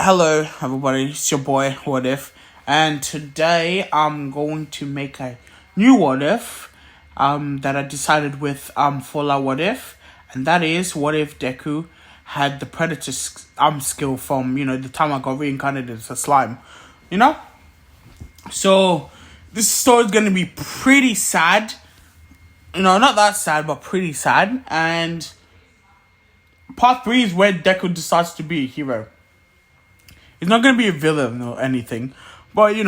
Hello, everybody. It's your boy, What If, and today I'm going to make a new What If, that I decided with Fallout What If, and that is what if Deku had the Predator skill from the time I got reincarnated as a slime, you know. So this story is gonna be pretty sad, not that sad, but pretty sad, and part 3 is where Deku decides to be a hero. He's not going to be a villain or anything. But, he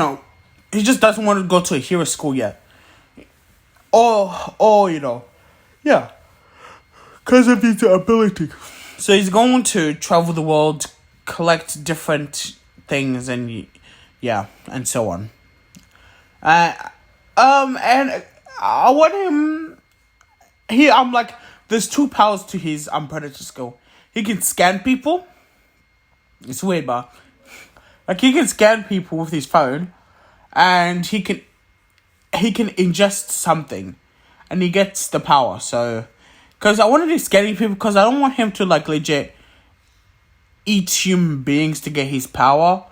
just doesn't want to go to a hero school yet. Yeah. Because of his ability. So he's going to travel the world, collect different things, and so on. And I want him... there's 2 powers to his Predator skill. He can scan people. It's weird, but... he can scan people with his phone, and he can ingest something, and he gets the power. So, because I want to do scanning people, because I don't want him to legit eat human beings to get his power.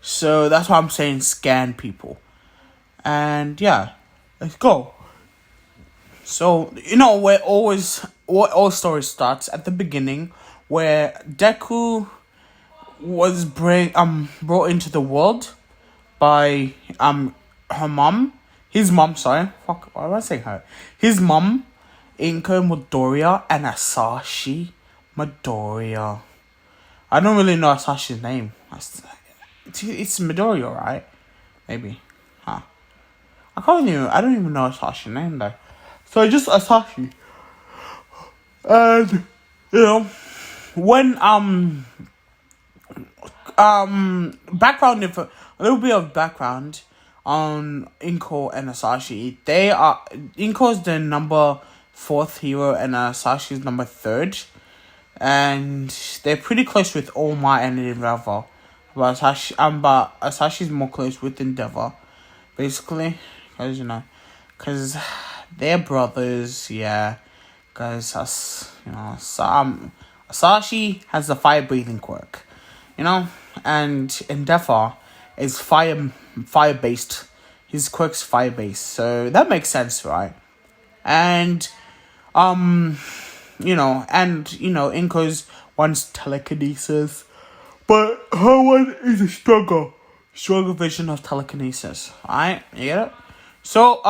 So that's why I'm saying scan people. And yeah, let's go. So where all story starts at the beginning, where Deku was brought into the world by his mom, sorry, fuck, why am I saying her? His mom, Inko Midoriya, and Asashi Midoriya. I don't really know Asashi's name. It's Midoriya, right? Maybe, huh? I don't even know Asashi's name though. So just Asashi, and when a little bit of background on Inko and Asashi. Inko is the number 4th hero and Asashi is number 3rd, and they're pretty close with All Might and Endeavor. But Asashi is more close with Endeavor, basically, because they're brothers. Yeah, because Asashi has the fire breathing quirk, and Endeavor is fire based. His quirk's fire based, so that makes sense, right? And Inko's one's telekinesis, but her one is a stronger version of telekinesis. Alright, you get it? So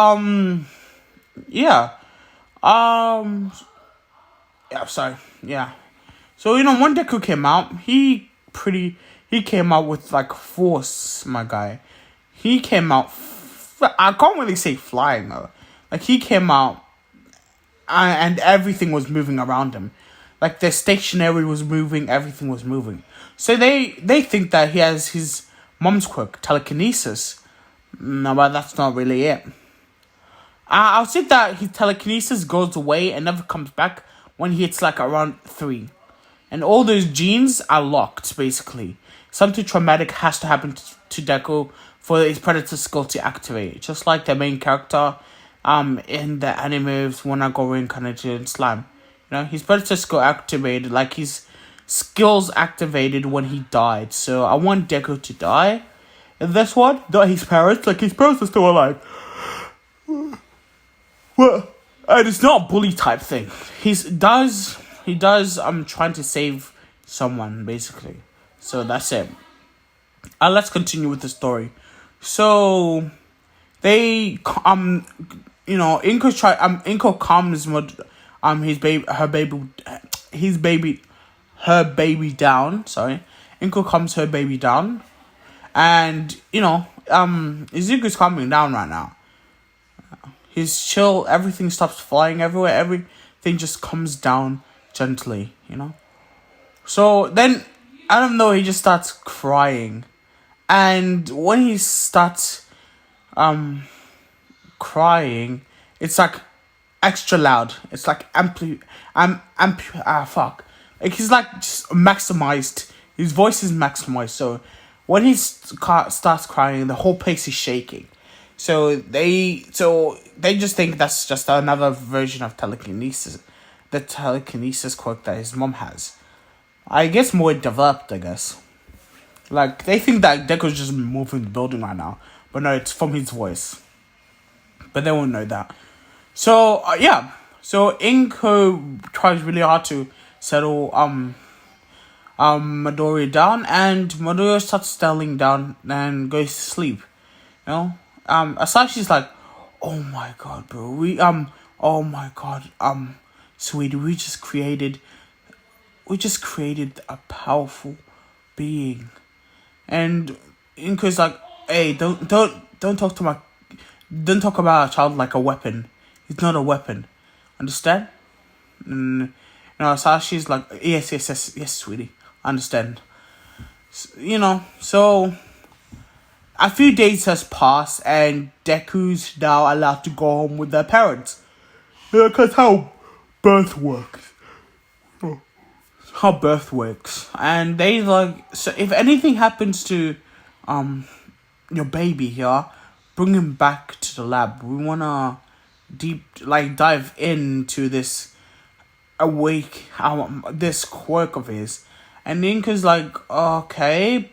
So when Deku came out, he came out with force, my guy. He came out. I can't really say flying though. He came out, and everything was moving around him. The stationery was moving, everything was moving. So they think that he has his mom's quirk, telekinesis. No, but that's not really it. I'll say that his telekinesis goes away and never comes back when he hits around 3. And all those genes are locked, basically. Something traumatic has to happen to Deku for his Predator skill to activate. Just like the main character in the animes when I go reincarnated in slime. His Predator skill activated, his skills activated when he died. So I want Deku to die. And this one, not his parents. His parents are still alive. Well, and it's not a bully type thing. He does trying to save someone, basically. So that's it. Let's continue with the story. So they Inko calms her baby down. Sorry. Inko calms her baby down. And Izuku's calming down right now. He's chill, everything stops flying everywhere, everything just comes down gently, So then, I don't know, he just starts crying. And when he starts crying, it's extra loud. It's fuck. He's just maximized. His voice is maximized. So when he starts crying, the whole place is shaking. So they just think that's just another version of telekinesis. The telekinesis quirk that his mom has. I guess more developed, I guess. Like, they think that Deku's just moving the building right now. But no, it's from his voice. But they won't know that. So, yeah. So, Inko tries really hard to settle Midori down. And Midori starts settling down and goes to sleep. You know? Asashi's like, oh my god, bro. Oh my god. Sweetie, we just created a powerful being. And Inko's like, hey, don't talk about a child like a weapon. He's not a weapon. Understand? And Sashi's like, yes, sweetie. I understand. So a few days has passed and Deku's now allowed to go home with their parents. Because how birth works. And they like, so if anything happens to your baby here, bring him back to the lab. We wanna dive into this this quirk of his. And Inka's like, okay,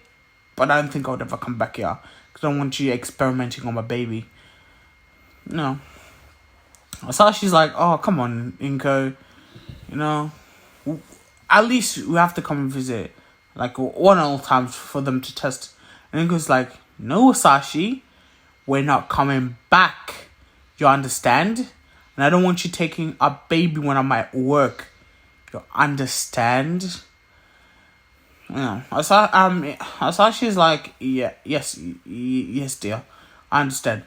but I don't think I would ever come back here because I don't want you experimenting on my baby. No. So she's like, oh, come on, Inko, at least we have to come and visit, like, one or all times for them to test. And Inko's like, no, Sashi, we're not coming back. You understand? And I don't want you taking a baby when I'm at work. You understand? Sashi's like, yes, dear, I understand.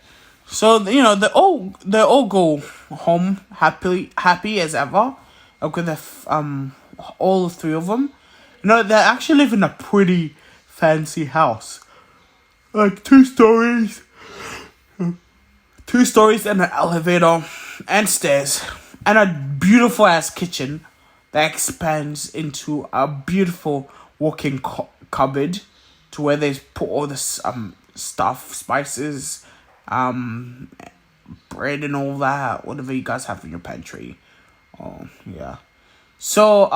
So they all go home happy as ever. Okay, all three of them. They actually live in a pretty fancy house, like 2 stories. 2 stories and an elevator and stairs and a beautiful ass kitchen that expands into a beautiful walk-in cupboard to where they put all this stuff, spices, bread and all that, whatever you guys have in your pantry. Oh yeah. So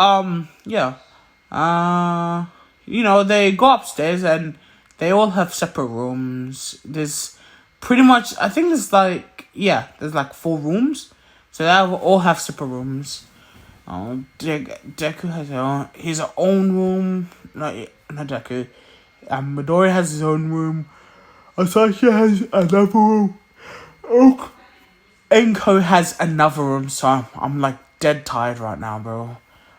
they go upstairs and they all have separate rooms. There's pretty much, I think there's like 4 rooms. So they all have separate rooms. Deku has his own room. Not Deku. Midori has his own room. Asashi has another room. Inko has another room. So I'm like dead tired right now, bro.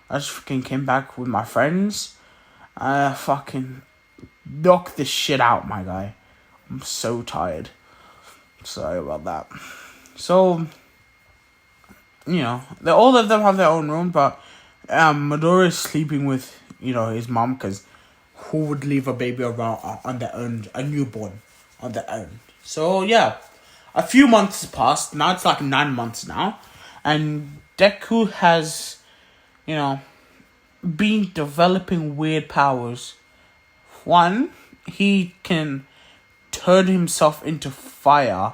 I just fucking came back with my friends. Fucking knock this shit out, my guy. I'm so tired. Sorry about that. So, all of them have their own room, but Midori is sleeping with, his mom, because who would leave a baby around on their own, a newborn on their own? So, yeah, a few months passed. Now it's like 9 months now, and Deku has, been developing weird powers. One, he can turn himself into fire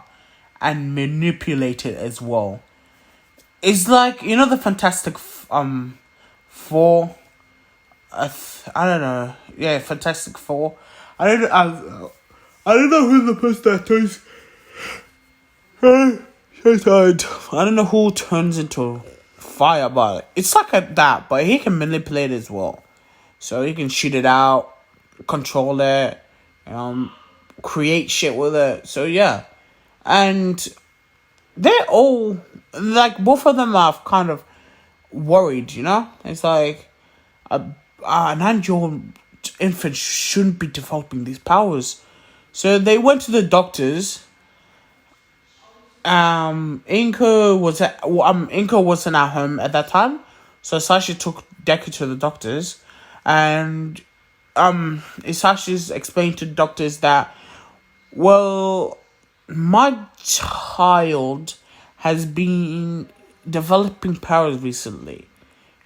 and manipulate it as well. It's like, the Fantastic Four. I don't know. Yeah, Fantastic Four. I don't know who the person that turns. So tired. I don't know who turns into fire, but it's like that. But he can manipulate it as well, so he can shoot it out, control it, create shit with it. So yeah, and they're all like, both of them are kind of worried. It's like an 9-year-old infant shouldn't be developing these powers. So they went to the doctors. Inko wasn't at home at that time, so Sashi took Deku to the doctors, and Isashi's explained to the doctors that, well, my child has been developing powers recently.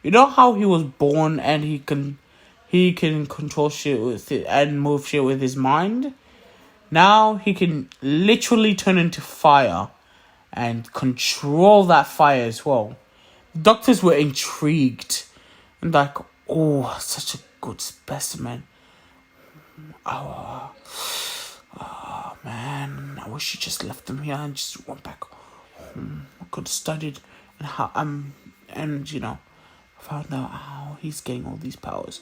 You know how he was born and he can control shit with it and move shit with his mind? Now he can literally turn into fire and control that fire as well. Doctors were intrigued and like, oh, such a good specimen. Oh man, I wish you just left them here and just went back home. I could have studied and how and found out how he's getting all these powers.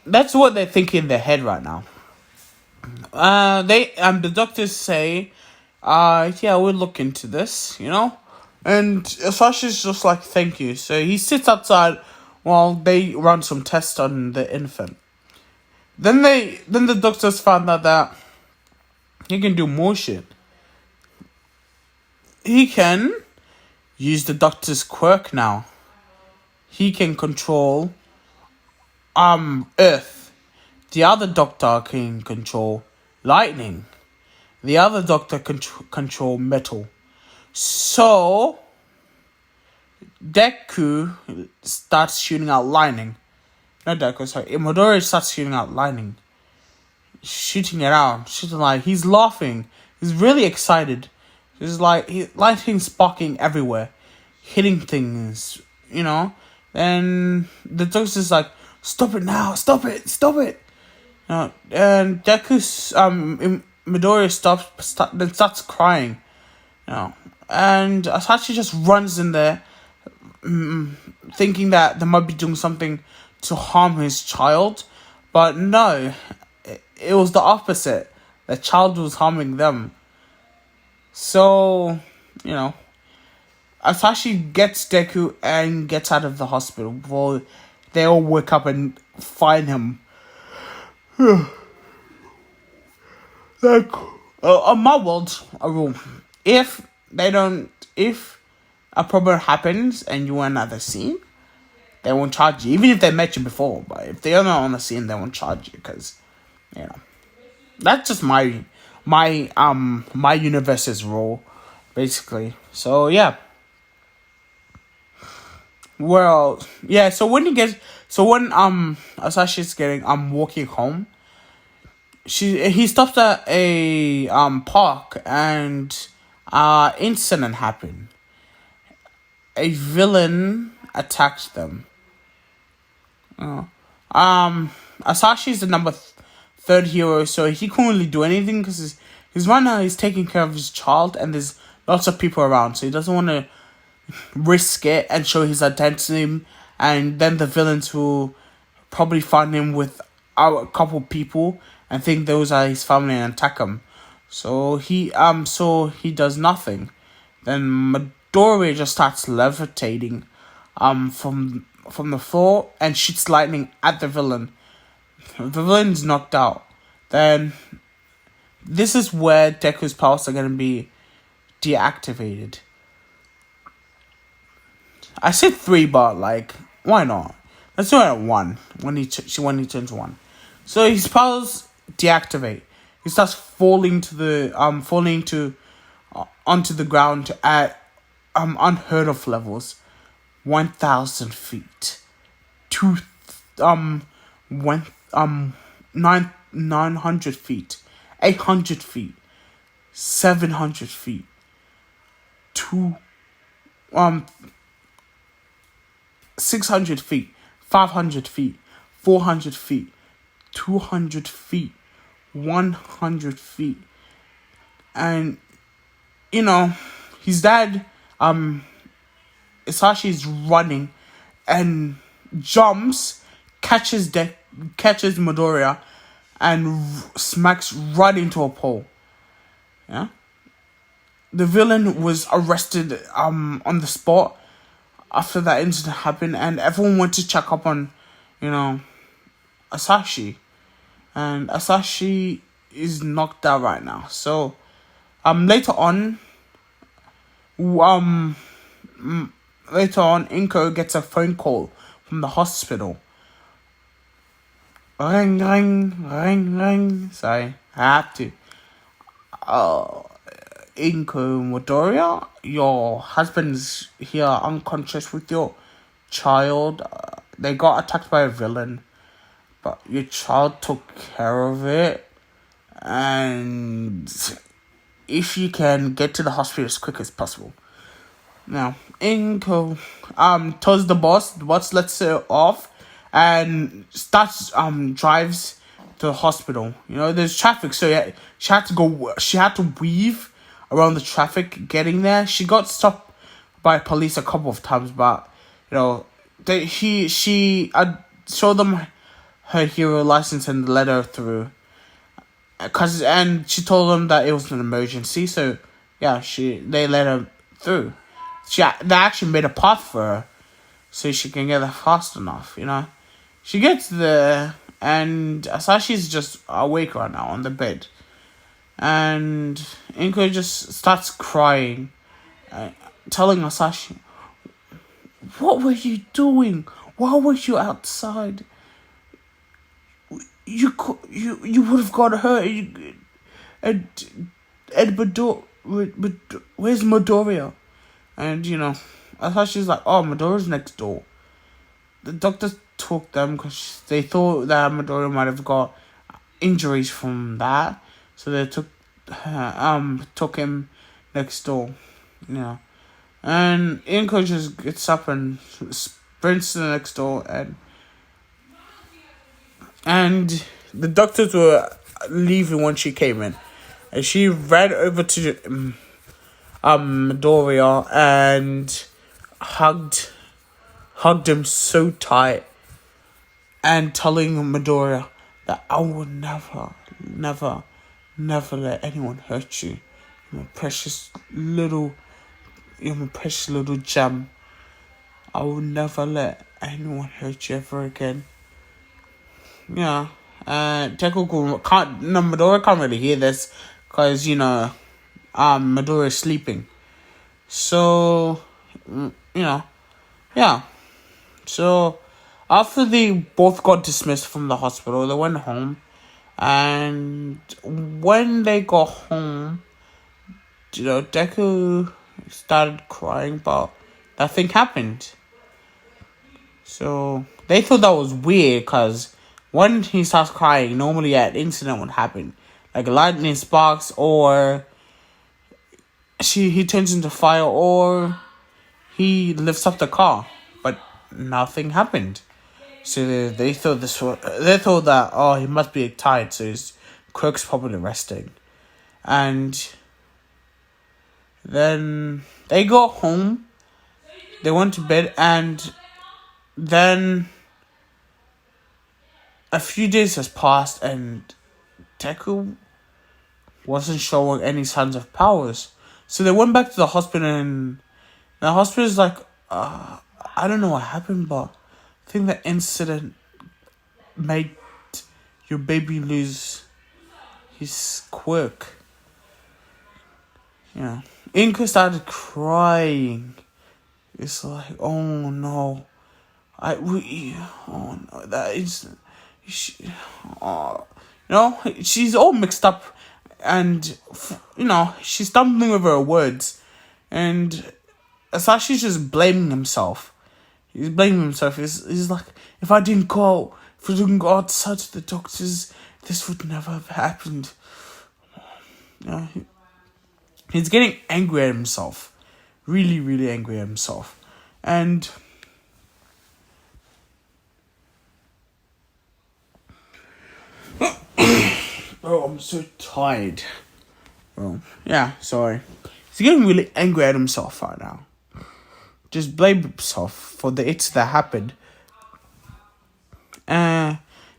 That's what they're thinking in their head right now. The doctors say, yeah, we'll look into this, and Sasha's just like, thank you. So he sits outside while they run some tests on the infant. Then the doctors found out that he can do more shit. He can use the doctor's quirk now. He can control Earth. The other doctor can control lightning. The other doctor can control metal. So Deku starts shooting out lightning. Not Deku, sorry. Midori starts shooting out lightning. Shooting it out. He's laughing. He's really excited. He's like, lightning sparking everywhere. Hitting things, And the doctor's like, stop it now, stop it. And Deku's, Midori starts crying, And Asashi just runs in there, thinking that they might be doing something to harm his child. But no, it was the opposite. The child was harming them. So, Asashi gets Deku and gets out of the hospital before they all wake up and find him. Like, on my world, a rule. If a problem happens and you're in another scene, they won't charge you. Even if they met you before. But if they're not on the scene, they won't charge you. Because, that's just my universe's rule, basically. So, yeah. Well, yeah, so when Asashi's walking home, he stops at a park and incident happened. A villain attacked them. Asashi's the number third hero, so he couldn't really do anything because he's right now he's taking care of his child and there's lots of people around, so he doesn't want to risk it and show his identity, and then the villains will probably find him with a couple people and think those are his family and attack him. So he does nothing. Then Midori just starts levitating from the floor and shoots lightning at the villain. The villain's knocked out. Then this is where Deku's powers are gonna be deactivated. I said 3, but why not? Let's do it at 1 when he turns 1. So his powers deactivate. He starts falling onto the ground at unheard of levels, 1,000 feet, 900 feet, 800 feet, 700 feet, 600 feet, 500 feet, 400 feet, 200 feet, 100 feet. And, his dad, Isashi's running and jumps, catches Midoriya and smacks right into a pole. Yeah? The villain was arrested on the spot after that incident happened, and everyone went to check up on, Asashi. And Asashi is knocked out right now. So, later on, Inko gets a phone call from the hospital. Ring, ring, ring, ring. Sorry, I have to. Inko Midoriya, your husband's here unconscious with your child. They got attacked by a villain, but your child took care of it. And if you can, get to the hospital as quick as possible. Now, Inko tells the boss lets her off and drives to the hospital. There's traffic, so yeah, she had to go. She had to weave around the traffic getting there. She got stopped by police a couple of times, but she showed them her hero license and let her through. And she told them that it was an emergency, so yeah, they let her through. They actually made a path for her, so she can get there fast enough. She gets there, and Asashi's just awake right now on the bed, and Inko just starts crying, telling Asashi, "What were you doing? Why were you outside? You would have got hurt. And where's Midoriya?" And Asashi's like, "Oh, Midoriya's next door." The doctors took them because they thought that Midoriya might have got injuries from that, so they took him next door. And Inko just gets up and sprints to the next door, and the doctors were leaving when she came in, and she ran over to Midoriya and hugged him so tight, and telling Midoriya that I will never, never, never let anyone hurt you. You're my precious little gem. I will never let anyone hurt you ever again. Yeah. Deku Midoriya can't really hear this because Midoriya is sleeping. So yeah. So after they both got dismissed from the hospital, they went home, and when they got home, Deku started crying, but nothing happened. So they thought that was weird, because when he starts crying, normally an incident would happen, like lightning sparks, or he turns into fire, or he lifts up the car, but nothing happened. So they thought that he must be tired, so his quirk's probably resting. And then they go home, they went to bed, and then a few days has passed, and Deku wasn't showing any signs of powers. So they went back to the hospital, and the hospital's like, I don't know what happened, but I think the incident made your baby lose his quirk. Inko started crying. It's like, oh no, she's all mixed up, and she's stumbling over her words, and Asashi's just blaming himself. He's blaming himself. He's like, if I didn't go outside to the doctors, this would never have happened. He's getting angry at himself. Really, really angry at himself. And bro, I'm so tired. Bro, yeah, sorry. He's getting really angry at himself right now. Just blame himself for the hits that happened.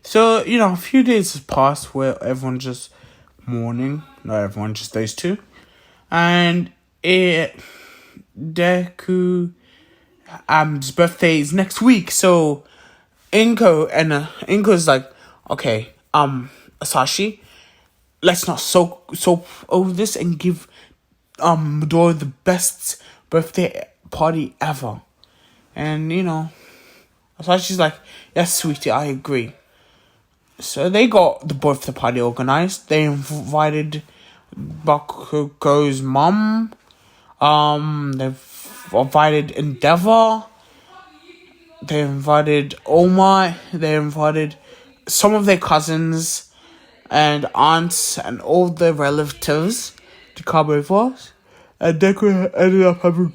So, a few days has passed where everyone's just mourning. Not everyone, just those two. And Deku, his birthday is next week. So, Inko's like, okay, Asashi, let's not soap over this and give Midoriya the best birthday party ever. And Asashi's like, yes, sweetie, I agree. So they got the birthday party organized. They invited Bakugo's mom. They've invited Endeavor. They invited Oma. They invited some of their cousins and aunts and all their relatives to come over. And Deku ended up having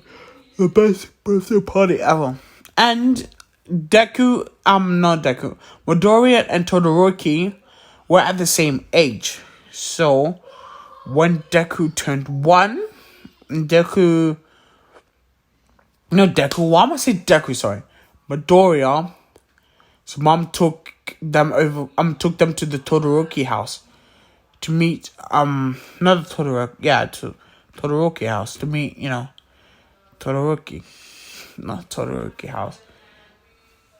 the best birthday party ever. And Midoriya and Todoroki were at the same age. So when Deku turned 1, Deku, why am I saying Deku, sorry, Midoriya, so mom took them to the Todoroki house to meet, not the Todoroki, to Todoroki house to meet, Todoroki, not Todoroki house,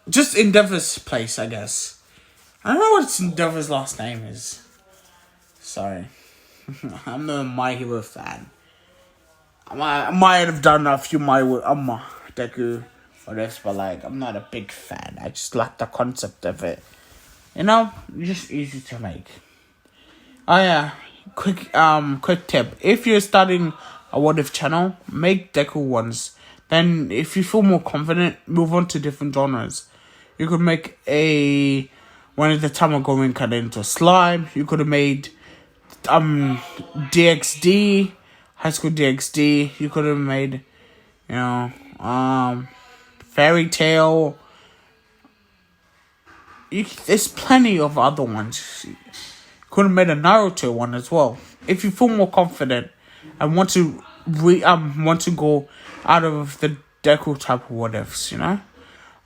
just Endeavor's place, I guess. I don't know what Endeavor's last name is. Sorry. I'm not a My Hero fan. I might have done a few Deku or this, but I'm not a big fan. I just like the concept of it. Just easy to make. Oh yeah, quick tip. If you're starting a What If channel, make Deku ones. Then if you feel more confident, move on to different genres. You could make one at the time of going kind of into slime. You could have made DxD, High School DxD. You could have made, Fairy Tail. There's plenty of other ones. You could have made a Naruto one as well. If you feel more confident and want to go out of the Deku type of what ifs, I'm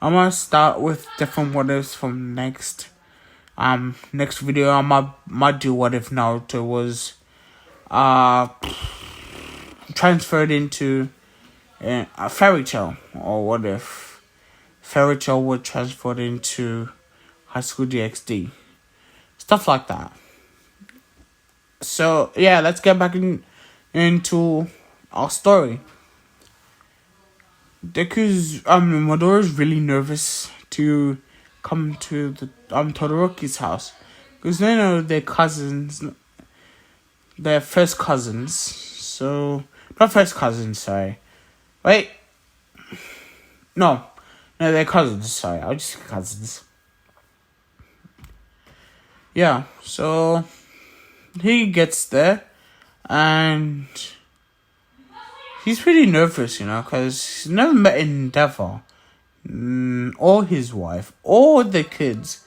gonna start with different what ifs from next video. I might do what if Naruto was transferred into a Fairy Tail, or what if Fairy Tail were transferred into High School DxD, stuff like that. So yeah, let's get back into our story. Midoriya's really nervous to come to the Todoroki's house because they know they're cousins. They're first cousins. So not first cousins. Sorry. Wait. No, they're cousins. Sorry, I'll just say cousins. Yeah. So he gets there, and he's pretty nervous, because he's never met Endeavor, or his wife, or the kids.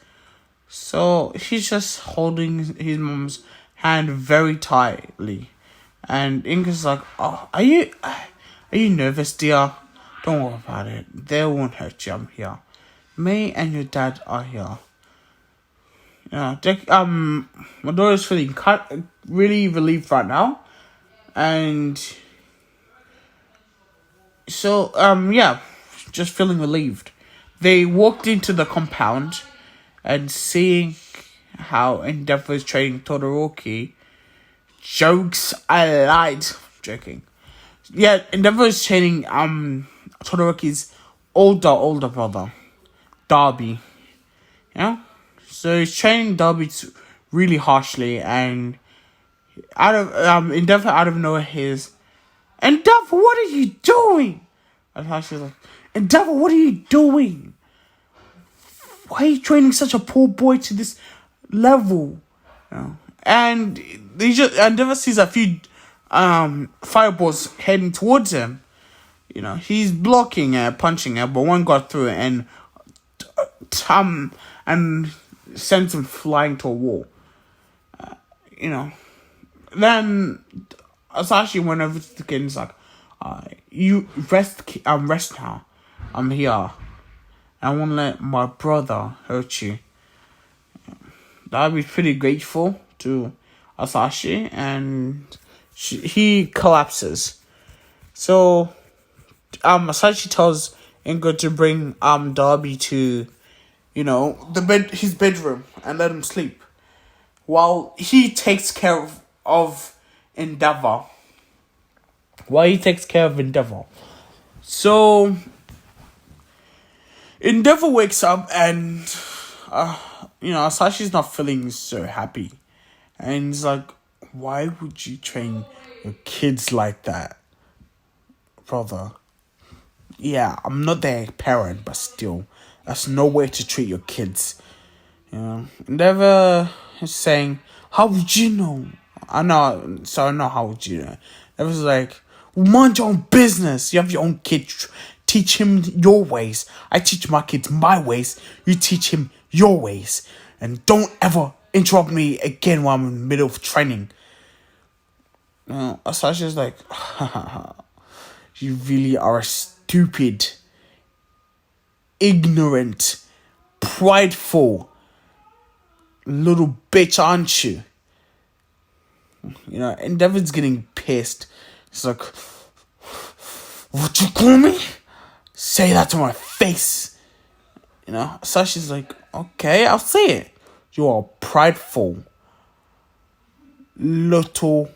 So he's just holding his mom's hand very tightly. And Inga's like, "Oh, are you nervous, dear? Don't worry about it. They won't hurt you. I'm here. Me and your dad are here." Midoriya's feeling really relieved right now, and so just feeling relieved. They walked into the compound, and seeing how Endeavor is training Todoroki, jokes aside, joking. Yeah, Endeavor is training Todoroki's older brother, Darby. So he's training Darby really harshly, and Endeavor out of nowhere hears, "Endeavor, what are you doing?" And she's like, "Endeavor, what are you doing? Why are you training such a poor boy to this level?" And Endeavor sees a few fireballs heading towards him. He's blocking it, punching it, but one got through it and sends him flying to a wall. Then Asashi went over to the kid and was like, "You rest now. I'm here. I won't let my brother hurt you." I'd be pretty grateful to Asashi, and he collapses. So Asashi tells Ingo to bring Darby to his bedroom and let him sleep while he takes care of Endeavor. So Endeavor wakes up, and Asashi's not feeling so happy, and he's like, "Why would you train your kids like that, brother? Yeah, I'm not their parent, but still, that's no way to treat your kids." Endeavor is saying, "How would you know?" How would you know? Endeavor's like, "Mind your own business. You have your own kid. Teach him your ways. I teach my kids my ways. You teach him your ways. And don't ever interrupt me again while I'm in the middle of training. Sasha's like, you really are a stupid, ignorant, prideful little bitch, aren't you? And Devin's getting pissed. He's like, what you call me? Say that to my face. Sasha's like, okay, I'll say it. You are prideful little.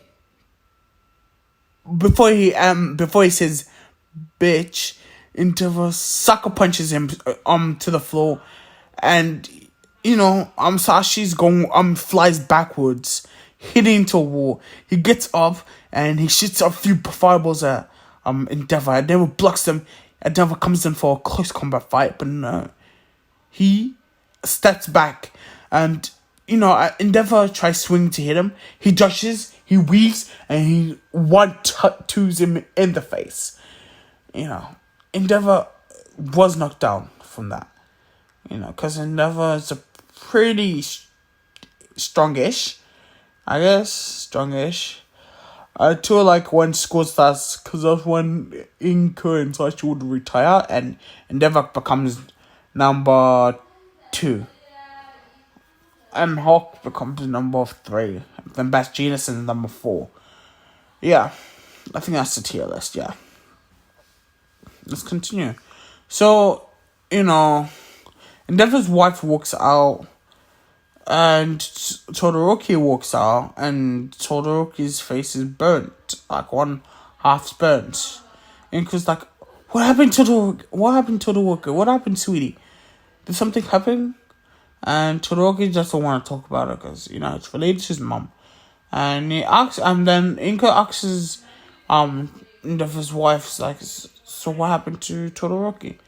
Before he says bitch, Endeavor sucker punches him to the floor, and Sashi's going flies backwards, hitting into a wall. He gets up and he shoots a few fireballs at Endeavor. Endeavor blocks them. Endeavor comes in for a close combat fight, but no, he steps back, and Endeavor tries swinging to hit him. He dodges, he weaves, and he twos him in the face. Endeavor was knocked down from that. Because Endeavor is a pretty strongish, I guess, strongish. Until like when school starts, because that's when Inko and Sashi would retire, and Endeavor becomes number 2. And Hawk becomes number 3. Then Best Genius is number 4. Yeah, I think that's the tier list, yeah. Let's continue. So, Endeavor's wife walks out, and Todoroki walks out, and Todoroki's face is burnt, like one half's burnt. And Inko's like, what happened to Todoroki? What happened, sweetie? Did something happen? And Todoroki doesn't want to talk about it because, it's related to his mom. And then Inko asks, Endeavor's wife's like, so what happened to Todoroki?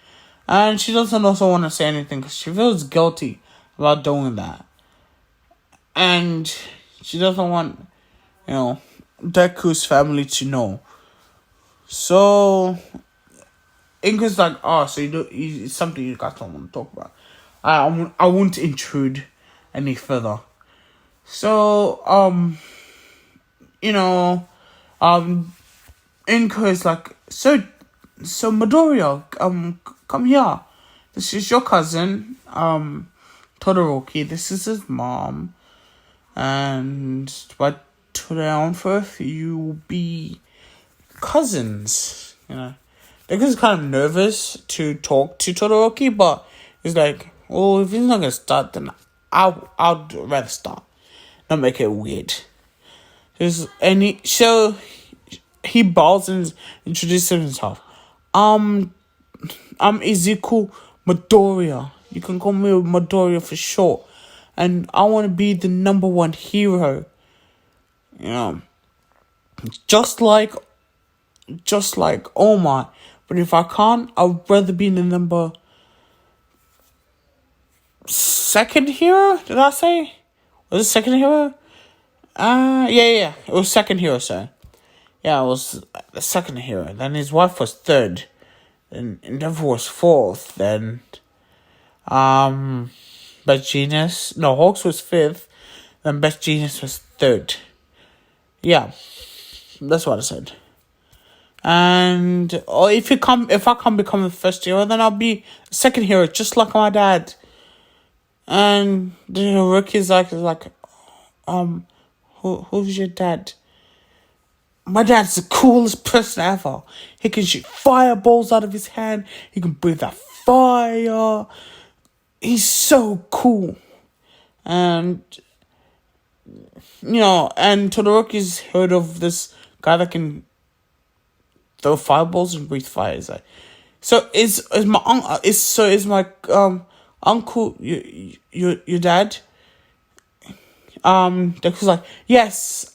And she doesn't also want to say anything because she feels guilty about doing that. And she doesn't want, Deku's family to know. So, Inko's like, so it's something you guys don't want to talk about. I won't intrude any further. So, Inko is like, so Midoriya, come here. This is your cousin, Todoroki. This is his mom. And by today on first, you will be cousins. Deku's kind of nervous to talk to Todoroki, but he's like, well, if he's not gonna start, then I'd rather start. Not make it weird. He bows and introduces himself. I'm Ezekiel Midoriya. You can call me Midoriya for short. And I want to be the number 1 hero. Just like Omar. But if I can't, I'd rather be the number 2nd hero? Did I say? Was it 2nd hero? Yeah. It was 2nd hero, so. Yeah, it was the 2nd hero. Then his wife was 3rd. Then Endeavor was 4th. Then, Best Genius. No, Hawks was 5th. Then Best Genius was 3rd. Yeah. That's what I said. And if I can't become the 1st hero, then I'll be 2nd hero, just like my dad. And the rookie's like, who's your dad? My dad's the coolest person ever. He can shoot fireballs out of his hand. He can breathe out fire. He's so cool. And, and Todoroki's heard of this guy that can throw fireballs and breathe fire. Is like, is my uncle your dad? Deku's like, yes,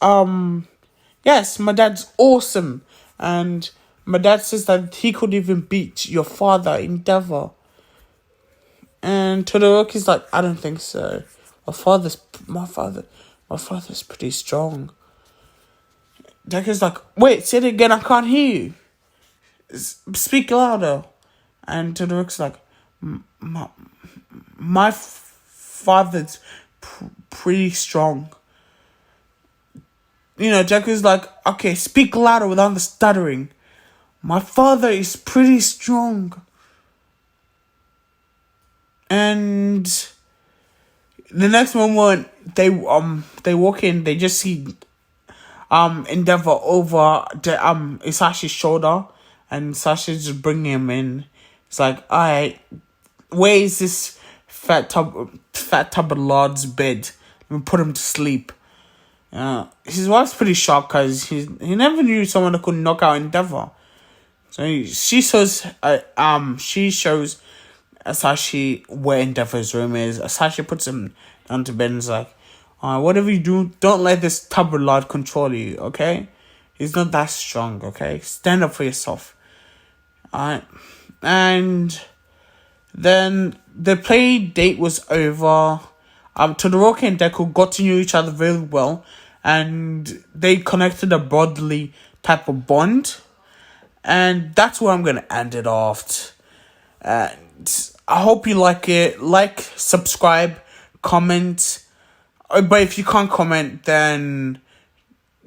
yes, my dad's awesome. And my dad says that he could even beat your father, Endeavor. And Todoroki's like, I don't think so. My father's pretty strong. Deku's like, wait, say it again, I can't hear you. Speak louder. And Todoroki's like, my father's pretty strong. You know, Deku's like, okay, speak louder without the stuttering. My father is pretty strong. And the next moment they walk in, they just see Endeavor over the Isashi's shoulder, and Isashi's just bringing him in. It's like, alright, where is this fat tub lord's bed? Let me put him to sleep. His wife's pretty shocked because he never knew someone that could knock out Endeavor. So she shows Asashi where Endeavor's room is. Asashi puts him down to bed and is like, whatever you do, don't let this tub lord control you, okay? He's not that strong, okay? Stand up for yourself. Alright. And then the play date was over. Todoroki and Deku got to know each other very well, and they connected a brotherly type of bond. And that's where I'm going to end it off. And I hope you like it. Like, subscribe, comment. But if you can't comment, then,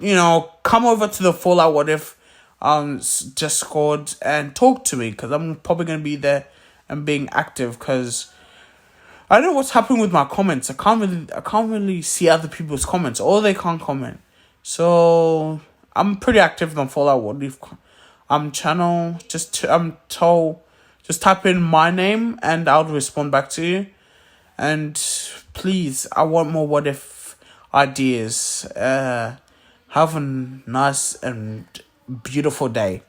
you know, come over to the Fallout What If Discord and talk to me, because I'm probably going to be there and being active, because I don't know what's happening with my comments. I can't really see other people's comments, or they can't comment. So I'm pretty active on Fallout What If channel. Just type in my name and I'll respond back to you. And please, I want more what if ideas. Have a nice and beautiful day.